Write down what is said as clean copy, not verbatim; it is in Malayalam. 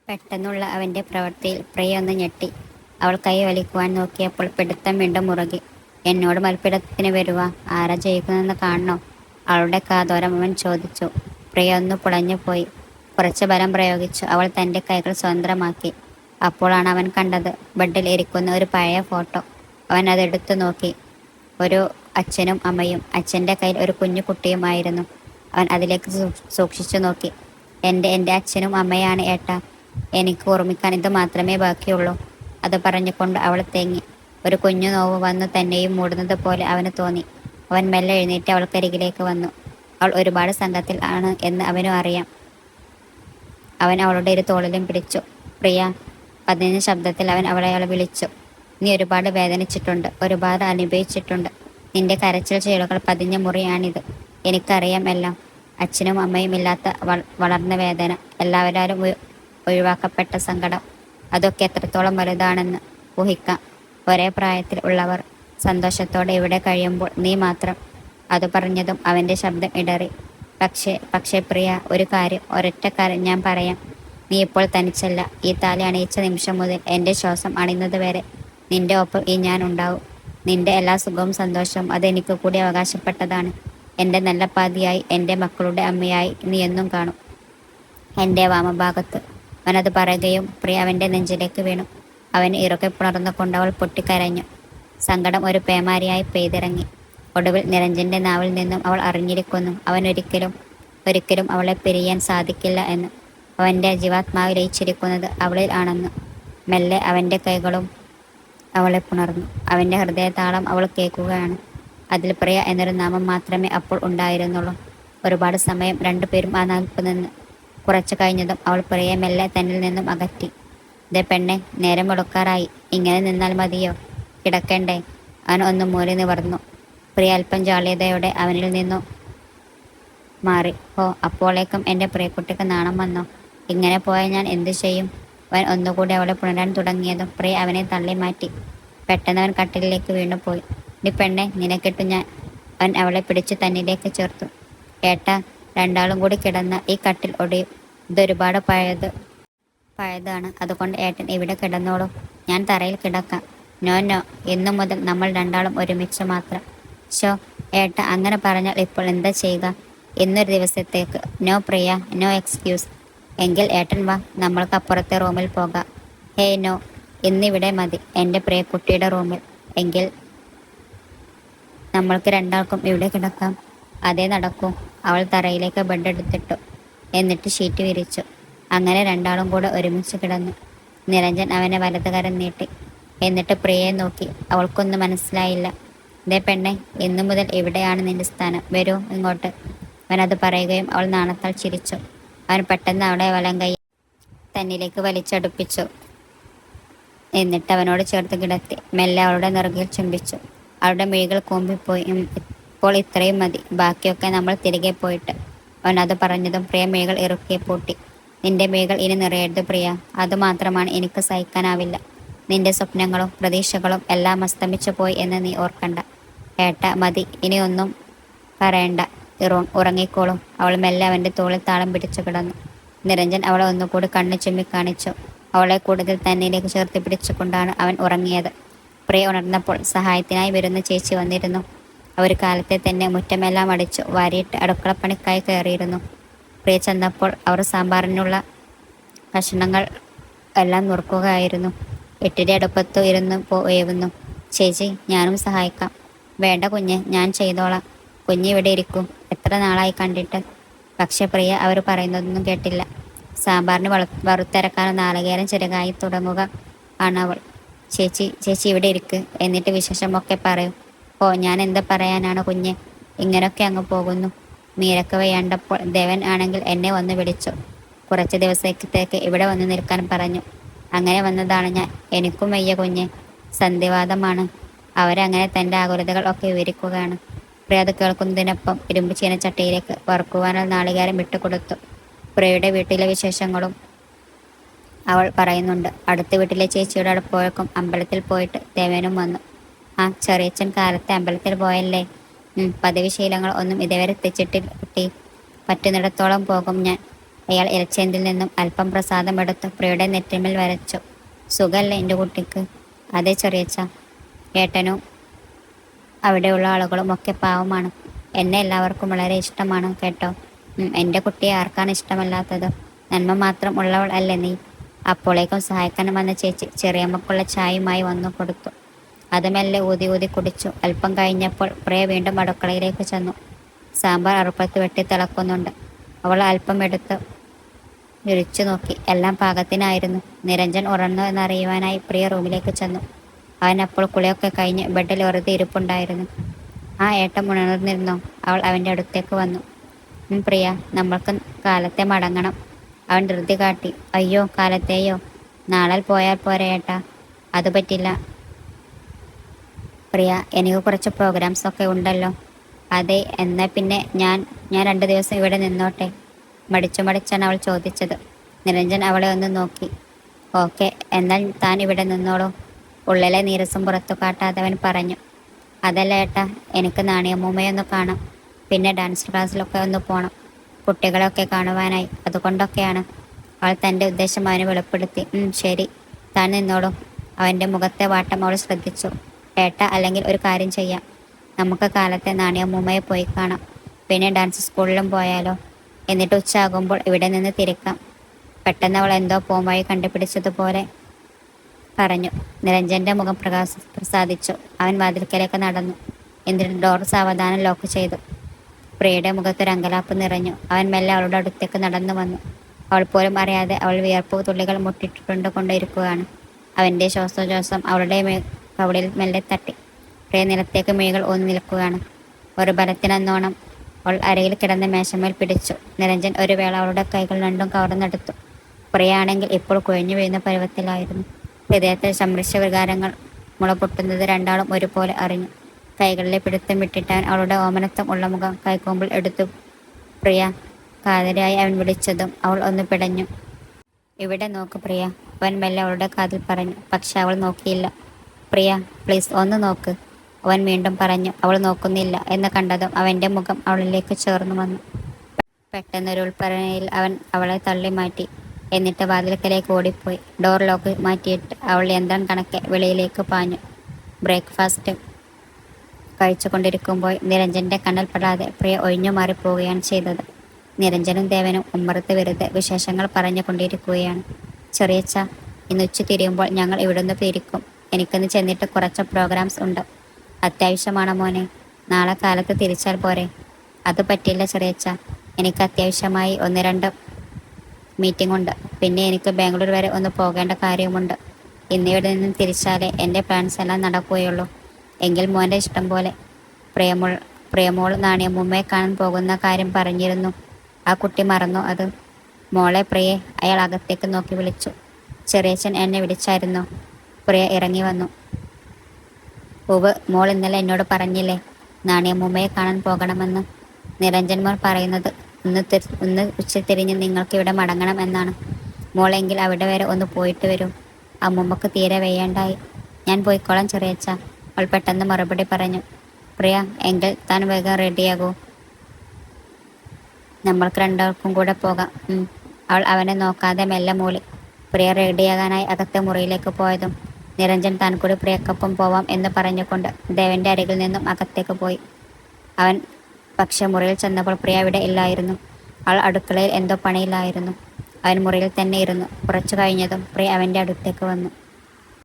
പെട്ടെന്നുള്ള അവന്റെ പ്രവൃത്തിയിൽ പ്രിയ ഒന്ന് ഞെട്ടി. അവൾ കൈ വലിക്കുവാൻ നോക്കിയപ്പോൾ പിടുത്തം വീണ്ടും മുറുകി. എന്നോട് മൽപ്പിടുത്തത്തിന് വരുവാ? ആരാ ജയിക്കുന്നതെന്ന് കാണണോ? അവളുടെ കാതോരം അവൻ ചോദിച്ചു. പ്രിയ ഒന്ന് പുളഞ്ഞുപോയി. കുറച്ച് ബലം പ്രയോഗിച്ചു അവൾ തൻ്റെ കൈകൾ സ്വതന്ത്രമാക്കി. അപ്പോഴാണ് അവൻ കണ്ടത് ബെഡിൽ ഇരിക്കുന്ന ഒരു പഴയ ഫോട്ടോ. അവൻ അതെടുത്തു നോക്കി. ഒരു അച്ഛനും അമ്മയും. അച്ഛൻ്റെ കയ്യിൽ ഒരു കുഞ്ഞു കുട്ടിയുമായിരുന്നു. അവൻ അതിലേക്ക് സൂക്ഷിച്ചു നോക്കി. എൻ്റെ അച്ഛനും അമ്മയാണ് ഏട്ടാ. എനിക്ക് ഓർമ്മിക്കാൻ ഇത് മാത്രമേ ബാക്കിയുള്ളൂ. അത് പറഞ്ഞുകൊണ്ട് അവൾ തേങ്ങി. ഒരു കുഞ്ഞു നോവ് വന്നു തന്നെയും മൂടുന്നത് പോലെ അവന് തോന്നി. അവൻ മെല്ലെ എഴുന്നേറ്റ് അവൾക്കരികിലേക്ക് വന്നു. അവൾ ഒരുപാട് സംഘത്തിൽ ആണ് എന്ന് അവനും അറിയാം. അവൻ അവളുടെ ഇരു തോളിലും പിടിച്ചു. പ്രിയ, പതിഞ്ഞ ശബ്ദത്തിൽ അവൻ അവളെ വിളിച്ചു. നീ ഒരുപാട് വേദനിച്ചിട്ടുണ്ട്, ഒരുപാട് അനുഭവിച്ചിട്ടുണ്ട്. നിന്റെ കരച്ചിൽ ചീളുകൾ പതിഞ്ഞ മുറിയാണിത്. എനിക്കറിയാം എല്ലാം. അച്ഛനും അമ്മയും ഇല്ലാത്ത വളർന്ന വേദന, എല്ലാവരും ഒഴിവാക്കപ്പെട്ട സങ്കടം, അതൊക്കെ എത്രത്തോളം വലുതാണെന്ന് ഊഹിക്കാം. ഒരേ പ്രായത്തിൽ ഉള്ളവർ സന്തോഷത്തോടെ ഇവിടെ കഴിയുമ്പോൾ നീ മാത്രം. അത് പറഞ്ഞതും അവൻ്റെ ശബ്ദം ഇടറി. പക്ഷേ പ്രിയ, ഒരു കാര്യം, ഒരൊറ്റ കാര്യം ഞാൻ പറയാം. നീ ഇപ്പോൾ തനിച്ചല്ല. ഈ താലി അണിയിച്ച നിമിഷം മുതൽ എൻ്റെ ശ്വാസം അണിയുന്നത് വരെ നിന്റെ ഒപ്പം ഈ ഞാൻ ഉണ്ടാവും. നിന്റെ എല്ലാ സുഖവും സന്തോഷവും അതെനിക്ക് കൂടി അവകാശപ്പെട്ടതാണ്. എൻ്റെ നല്ല പാതിയായി, എൻ്റെ മക്കളുടെ അമ്മയായി നീ എന്നും കാണും എൻ്റെ വാമഭാഗത്ത്. അവനത് പറയുകയും പ്രിയ അവൻ്റെ നെഞ്ചിലേക്ക് വീണു. അവന് ഇറുകെ പുണർന്നുകൊണ്ട് അവൾ പൊട്ടിക്കരഞ്ഞു. സങ്കടം ഒരു പേമാരിയായി പെയ്തിറങ്ങി. ഒടുവിൽ നിരഞ്ജൻ്റെ നാവിൽ നിന്നും അവൾ അറിഞ്ഞിരിക്കുന്നു അവൻ ഒരിക്കലും അവളെ പിരിയാൻ സാധിക്കില്ല എന്ന്. അവൻ്റെ ജീവാത്മാവ് ലയിച്ചിരിക്കുന്നത് അവളിൽ ആണെന്ന്. മെല്ലെ അവൻ്റെ കൈകളും അവളെ പുണർന്നു. അവൻ്റെ ഹൃദയതാളം അവൾ കേൾക്കുകയാണ്. അതിൽ പ്രിയ എന്നൊരു നാമം മാത്രമേ അപ്പോൾ ഉണ്ടായിരുന്നുള്ളൂ. ഒരുപാട് സമയം രണ്ടുപേരും ആ നാൽപ്പ് നിന്ന്. കുറച്ചു കഴിഞ്ഞതും അവൾ പ്രിയെ മെല്ലെ തന്നിൽ നിന്നും അകറ്റി. ദേ പെണ്ണെ, നേരം വെളുക്കാറായി. ഇങ്ങനെ നിന്നാൽ മതിയോ? കിടക്കണ്ടേ? അവൻ ഒന്ന് മൂലി നിവർന്നു. പ്രിയ അല്പം ജാള്യതയോടെ അവനിൽ നിന്നു മാറി. ഓ, അപ്പോഴേക്കും എൻ്റെ പ്രിയക്കുട്ടിക്ക് നാണം വന്നോ? ഇങ്ങനെ പോയാൽ ഞാൻ എന്തു ചെയ്യും? അവൻ ഒന്നുകൂടി അവളെ പുണരാൻ തുടങ്ങിയതും പ്രിയ അവനെ തള്ളി മാറ്റി. പെട്ടെന്ന് അവൻ കട്ടിലേക്ക് വീണുപോയി. നീ പെണ്ണെ, നിനക്കിട്ടു ഞാൻ. അവൻ അവളെ പിടിച്ചു തന്നിലേക്ക് ചേർത്തു. ഏട്ടാ, രണ്ടാളും കൂടി കിടന്ന ഈ കട്ടിൽ ഒടിയും. ഇതൊരുപാട് പഴയതാണ്. അതുകൊണ്ട് ഏട്ടൻ ഇവിടെ കിടന്നോളൂ. ഞാൻ തറയിൽ കിടക്കാം. നോ നോ, ഇന്നു മുതൽ നമ്മൾ രണ്ടാളും ഒരുമിച്ച് മാത്രം. ഷോ ഏട്ട, അങ്ങനെ പറഞ്ഞാൽ ഇപ്പോൾ എന്താ ചെയ്യുക? ഇന്നൊരു ദിവസത്തേക്ക്. നോ പ്രിയ, നോ എക്സ്ക്യൂസ്. എങ്കിൽ ഏട്ടൻ വാ, നമ്മൾക്ക് അപ്പുറത്തെ റൂമിൽ പോകാം. ഹേയ് നോ, ഇന്നിവിടെ മതി, എൻ്റെ പ്രിയക്കുട്ടിയുടെ റൂമിൽ. എങ്കിൽ നമ്മൾക്ക് രണ്ടാൾക്കും ഇവിടെ കിടക്കാം. അതേ നടക്കൂ. അവൾ തറയിലേക്ക് ബെഡ് എടുത്തിട്ടു. എന്നിട്ട് ഷീറ്റ് വിരിച്ചു. അങ്ങനെ രണ്ടാളും കൂടെ ഒരുമിച്ച് കിടന്നു. നിരഞ്ജൻ അവനെ വലതുകരം നീട്ടി. എന്നിട്ട് പ്രിയയെ നോക്കി. അവൾക്കൊന്നും മനസ്സിലായില്ല. ദേ പെണ്ണെ, ഇന്നു മുതൽ ഇവിടെയാണ് നിന്റെ സ്ഥാനം. വരൂ ഇങ്ങോട്ട്. അവനത് പറയുകയും അവൾ നാണത്താൽ ചിരിച്ചു. അവൻ പെട്ടെന്ന് അവളെ വലം കൈ തന്നിലേക്ക് വലിച്ചടുപ്പിച്ചു. എന്നിട്ട് അവനോട് ചേർത്ത് കിടത്തി. മെല്ലെ അവളുടെ നെറുകിൽ ചുംബിച്ചു. അവളുടെ മിഴികൾ കൂമ്പിപ്പോയി. ഇപ്പോൾ ഇത്രയും മതി, ബാക്കിയൊക്കെ നമ്മൾ തിരികെ പോയിട്ട്. അവനത് പറഞ്ഞതും പ്രിയ മിഴികൾ ഇറുക്കി പൂട്ടി. നിന്റെ മിഴികൾ ഇനി നിറയരുത് പ്രിയ. അതുമാത്രമാണ് എനിക്ക് സഹിക്കാനാവില്ല. നിന്റെ സ്വപ്നങ്ങളും പ്രതീക്ഷകളും എല്ലാം അസ്തമിച്ചു പോയി എന്ന് നീ ഓർക്കണ്ട. ഏട്ട, മതി, ഇനിയൊന്നും പറയണ്ട. ഉറങ്ങിക്കോളും. അവൾ മെല്ലെ അവൻ്റെ തോളിൽ താളം പിടിച്ചു കിടന്നു. നിരഞ്ജൻ അവളെ ഒന്നുകൂടി കണ്ണു ചുമ്മി കാണിച്ചു. അവളെ കൂടുതൽ തന്നിലേക്ക് ചേർത്ത് പിടിച്ചുകൊണ്ടാണ് അവൻ ഉറങ്ങിയത്. പ്രിയ ഉണർന്നപ്പോൾ സഹായത്തിനായി വരുന്ന ചേച്ചി വന്നിരുന്നു. അവർ കാലത്തെ തന്നെ മുറ്റമെല്ലാം അടിച്ചു വാരിയിട്ട് അടുക്കളപ്പണിക്കായി കയറിയിരുന്നു. പ്രിയ ചെന്നപ്പോൾ അവർ സാമ്പാറിനുള്ള കഷണങ്ങൾ എല്ലാം നുറുക്കുകയായിരുന്നു. ഇട്ടിരി അടുപ്പത്തു ഇരുന്ന് വേവുന്നു. ചേച്ചി, ഞാനും സഹായിക്കാം. വേണ്ട കുഞ്ഞ്, ഞാൻ ചെയ്തോളാം. കുഞ്ഞിവിടെ ഇരിക്കും. എത്ര നാളായി കണ്ടിട്ട്. പക്ഷെ പ്രിയ അവർ പറയുന്നതൊന്നും കേട്ടില്ല. സാമ്പാറിന് വറുത്തരക്കാൻ നാളികേരം ചെറുകായി തുടങ്ങുക ആണവൾ. ചേച്ചി ഇവിടെ ഇരിക്ക്, എന്നിട്ട് വിശേഷമൊക്കെ പറയൂ. ഓ, ഞാൻ എന്ത് പറയാനാണ് കുഞ്ഞ്, ഇങ്ങനൊക്കെ അങ്ങ് പോകുന്നു. മീരക്ക് വയ്യാണ്ടപ്പോൾ ദേവൻ ആണെങ്കിൽ എന്നെ വന്ന് വിളിച്ചു. കുറച്ച് ദിവസത്തേക്ക് ഇവിടെ വന്ന് നിൽക്കാൻ പറഞ്ഞു. അങ്ങനെ വന്നതാണ് ഞാൻ. എനിക്കും വയ്യ കുഞ്ഞ്, സന്ധിവാദമാണ്. അവരങ്ങനെ തൻ്റെ ആകുലതകൾ ഒക്കെ വിവരിക്കുകയാണ്. പ്രിയ അത് കേൾക്കുന്നതിനൊപ്പം ഇരുമ്പ് ചീനച്ചട്ടിയിലേക്ക് വറുക്കുവാനുള്ള നാളികേരം വിട്ടുകൊടുത്തു. പ്രിയയുടെ വീട്ടിലെ വിശേഷങ്ങളും അവൾ പറയുന്നുണ്ട്. അടുത്ത വീട്ടിലെ ചേച്ചിയുടെ അടുപ്പോഴേക്കും അമ്പലത്തിൽ പോയിട്ട് ദേവനും വന്നു. ആ, ചെറിയച്ഛൻ കാലത്തെ അമ്പലത്തിൽ പോയല്ലേ? പതിവ് ശീലങ്ങൾ ഒന്നും ഇതുവരെ തെച്ചിട്ടില്ല കുട്ടി. പറ്റുന്നിടത്തോളം പോകും ഞാൻ. അയാൾ ഇലച്ചേന്തിൽ നിന്നും അല്പം പ്രസാദം എടുത്ത് പ്രിയയുടെ നെറ്റിമേൽ വരച്ചു. സുഖല്ലേ എൻ്റെ കുട്ടിക്ക്? അതെ ചെറിയച്ച. ഏട്ടനും അവിടെയുള്ള ആളുകളും ഒക്കെ പാവമാണ്. എന്നെ എല്ലാവർക്കും വളരെ ഇഷ്ടമാണ് കേട്ടോ. എൻ്റെ കുട്ടിയെ ആർക്കാണ് ഇഷ്ടമല്ലാത്തത്? നന്മ മാത്രം ഉള്ളവൾ അല്ലേ നീ? അപ്പോഴേക്കും സഹായിക്കാൻ വന്ന ചേച്ചി ചെറിയമ്മക്കുള്ള ചായയുമായി വന്നു കൊടുത്തു. അത് മെല്ലെ ഊതി ഊതി കുടിച്ചു. അല്പം കഴിഞ്ഞപ്പോൾ പ്രിയ വീണ്ടും അടുക്കളയിലേക്ക് ചെന്നു. സാമ്പാർ അടുപ്പത്ത് വെട്ടി തിളക്കുന്നുണ്ട്. അവൾ അല്പം എടുത്ത് രുചിച്ചു നോക്കി. എല്ലാം പാകത്തിനായിരുന്നു. നിരഞ്ജൻ ഉറങ്ങുന്നു എന്നറിയുവാനായി പ്രിയ റൂമിലേക്ക് ചെന്നു. അവൻ അപ്പോൾ കുളിയൊക്കെ കഴിഞ്ഞ് ബെഡിൽ വെറുതെ ഇരിപ്പുണ്ടായിരുന്നു. ആ ഏട്ടൻ ഉണർന്നിരുന്നോ? അവൾ അവൻ്റെ അടുത്തേക്ക് വന്നു. പ്രിയ, നമ്മൾക്ക് കാലത്തെ മടങ്ങണം. അവൻ ധൃതി കാട്ടി. അയ്യോ, കാലത്തെയോ? നാളെ പോയാൽ പോരെ ഏട്ടാ? അത് പറ്റില്ല പ്രിയ, എനിക്ക് കുറച്ച് പ്രോഗ്രാംസ് ഒക്കെ ഉണ്ടല്ലോ. അതെ, എന്നാൽ പിന്നെ ഞാൻ 2 ദിവസം ഇവിടെ നിന്നോട്ടെ? മടിച്ചാണ് അവൾ ചോദിച്ചത്. നിരഞ്ജൻ അവളെ ഒന്ന് നോക്കി. ഓക്കെ, എന്നാൽ താൻ ഇവിടെ നിന്നോളൂ. ഉള്ളിലെ നീരസം പുറത്തു കാട്ടാതെ അവൻ പറഞ്ഞു. അതല്ല ഏട്ടാ, എനിക്ക് നാണയമ്മൂമ്മയൊന്ന് കാണാം. പിന്നെ ഡാൻസ് ക്ലാസ്സിലൊക്കെ ഒന്ന് പോകണം, കുട്ടികളൊക്കെ കാണുവാനായി. അതുകൊണ്ടൊക്കെയാണ്. അവൾ തൻ്റെ ഉദ്ദേശം അവന് വെളിപ്പെടുത്തി. ശരി, താൻ നിന്നോളൂ. അവൻ്റെ മുഖത്തെ വാട്ടം അവൾ ശ്രദ്ധിച്ചു. ഏട്ടാ, അല്ലെങ്കിൽ ഒരു കാര്യം ചെയ്യാം. നമുക്ക് കാലത്തെ നാണയമ്മൂമ്മയെ പോയി കാണാം. പിന്നെ ഡാൻസ് സ്കൂളിലും പോയാലോ? എന്നിട്ട് ഉച്ചയാകുമ്പോൾ ഇവിടെ നിന്ന് തിരിക്കാം. പെട്ടെന്ന് അവൾ എന്തോ പോംവഴി കണ്ടുപിടിച്ചതുപോലെ പറഞ്ഞു. നിരഞ്ജൻ്റെ മുഖം പ്രസാദിച്ചു. അവൻ വാതിൽക്കലേക്ക് നടന്നു. എന്നിട്ട് ഡോർ സാവധാനം ലോക്ക് ചെയ്തു. പ്രിയയുടെ മുഖത്തൊരു അങ്കലാപ്പ് നിറഞ്ഞു. അവൻ മെല്ലെ അവളുടെ അടുത്തേക്ക് നടന്നു വന്നു. അവൾ പോലും അറിയാതെ അവൾ വിയർപ്പ് തുള്ളികൾ മുട്ടിട്ടുണ്ട് കൊണ്ടിരിക്കുകയാണ്. അവൻ്റെ ശ്വാസോച്ഛ്വാസം അവളുടെ കവിളിൽ മെല്ലെ തട്ടി. പ്രിയ നിലത്തേക്ക് മിഴികൾ ഊന്നി നിൽക്കുകയാണ്. ഒരു ബലത്തിനെന്നോണം അവൾ അരയിൽ കിടന്ന് മേശമേൽ പിടിച്ചു. നിരഞ്ജൻ ഒരു വേള അവളുടെ കൈകൾ രണ്ടും കവർന്നെടുത്തു. പ്രിയയാണെങ്കിൽ ഇപ്പോൾ കുഴഞ്ഞു വീഴുന്ന പരുവത്തിലായിരുന്നു. ഹൃദയത്തിൽ സംരക്ഷ വികാരങ്ങൾ മുളപൊട്ടുന്നത് രണ്ടാളും ഒരുപോലെ അറിഞ്ഞു. കൈകളിലെ പിടുത്തം വിട്ടിട്ടാൻ അവളുടെ ഓമനത്വം ഉള്ള മുഖം കൈക്കൊമ്പിൽ എടുത്തു. പ്രിയ, കാതരായി അവൻ വിളിച്ചതും അവൾ ഒന്ന് പിടഞ്ഞു. ഇവിടെ നോക്ക് പ്രിയ, അവൻ മെല്ലെ അവളുടെ കാതിൽ പറഞ്ഞു. പക്ഷെ അവൾ നോക്കിയില്ല. പ്രിയ, പ്ലീസ് ഒന്ന് നോക്ക്, അവൻ വീണ്ടും പറഞ്ഞു. അവൾ നോക്കുന്നില്ല എന്ന് കണ്ടതും അവൻ്റെ മുഖം അവളിലേക്ക് ചേർന്നു വന്നു. പെട്ടെന്നൊരു ഉൾപ്പറയിൽ അവൻ അവളെ തള്ളി മാറ്റി. എന്നിട്ട് വാതിൽക്കലേക്ക് ഓടിപ്പോയി. ഡോർ ലോക്ക് മാറ്റിയിട്ട് അവൾ യന്ത്രം കണക്കെ വെളിയിലേക്ക് പാഞ്ഞു. ബ്രേക്ക്ഫാസ്റ്റ് കഴിച്ചുകൊണ്ടിരിക്കുമ്പോൾ നിരഞ്ജൻ്റെ കണ്ണിൽ പെടാതെ പ്രിയ ഒഴിഞ്ഞു മാറിപ്പോവുകയാണ് ചെയ്തത്. നിരഞ്ജനും ദേവനും ഉമ്മറത്ത് വെറുതെ വിശേഷങ്ങൾ പറഞ്ഞു കൊണ്ടിരിക്കുകയാണ്. ചെറിയച്ച, ഇന്ന് ഉച്ച തിരിയുമ്പോൾ ഞങ്ങൾ ഇവിടുന്ന് തിരിക്കും. എനിക്കൊന്ന് ചെന്നിട്ട് കുറച്ച് പ്രോഗ്രാംസ് ഉണ്ട്. അത്യാവശ്യമാണ് മോനെ. നാളെ കാലത്ത് തിരിച്ചാൽ പോരെ? അത് പറ്റില്ല ചെറിയച്ച, എനിക്ക് അത്യാവശ്യമായി 1-2 മീറ്റിംഗ് ഉണ്ട്. പിന്നെ എനിക്ക് ബാംഗ്ലൂർ വരെ ഒന്ന് പോകേണ്ട കാര്യമുണ്ട്. ഇന്നിവിടെ നിന്നും തിരിച്ചാലേ എൻ്റെ പ്ലാൻസ് എല്ലാം നടക്കുകയുള്ളൂ. എങ്കിൽ മോൻ്റെ ഇഷ്ടം പോലെ. പ്രിയമോൾ നാണയമ്മൂമ്മയെ കാണാൻ പോകുന്ന കാര്യം പറഞ്ഞിരുന്നു. ആ കുട്ടി മറന്നു അത്? മോളെ പ്രിയെ, അയാൾ അകത്തേക്ക് നോക്കി വിളിച്ചു. ചെറിയച്ഛൻ എന്നെ വിളിച്ചായിരുന്നോ? പ്രിയ ഇറങ്ങി വന്നു. ഉവ്, മോൾ ഇന്നലെ എന്നോട് പറഞ്ഞില്ലേ നാണയമ്മൂമ്മയെ കാണാൻ പോകണമെന്ന്? നിരഞ്ജൻ മോൾ പറയുന്നത് ഇന്ന് ഉച്ചതിരിഞ്ഞ് നിങ്ങൾക്ക് ഇവിടെ മടങ്ങണം എന്നാണ്. മോളെങ്കിൽ അവിടെ വരെ ഒന്ന് പോയിട്ട് വരൂ. അമ്മൂമ്മക്ക് തീരെ വയ്യാണ്ടായി. ഞാൻ പോയിക്കോളാം ചെറിയച്ച, അവൾ പെട്ടെന്ന് മറുപടി പറഞ്ഞു. പ്രിയ, എങ്കിൽ താൻ വേഗം റെഡിയാകൂ. നമ്മൾക്ക് രണ്ടാൾക്കും കൂടെ പോകാം. അവൾ അവനെ നോക്കാതെ മെല്ലെ മൂളി. പ്രിയ റെഡിയാകാനായി അകത്തെ മുറിയിലേക്ക് പോയതും നിരഞ്ജൻ താൻ കൂടി പ്രിയക്കൊപ്പം പോവാം എന്ന് പറഞ്ഞുകൊണ്ട് ദേവൻ്റെ അരികിൽ നിന്നും അകത്തേക്ക് പോയി. അവൻ പക്ഷെ മുറിയിൽ ചെന്നപ്പോൾ പ്രിയ അവിടെ ഇല്ലായിരുന്നു. അവൾ അടുക്കളയിൽ എന്തോ പണിയിലായിരുന്നു. അവൻ മുറിയിൽ തന്നെ ഇരുന്നു. കുറച്ചു കഴിഞ്ഞതും പ്രിയ അവൻ്റെ അടുത്തേക്ക് വന്നു.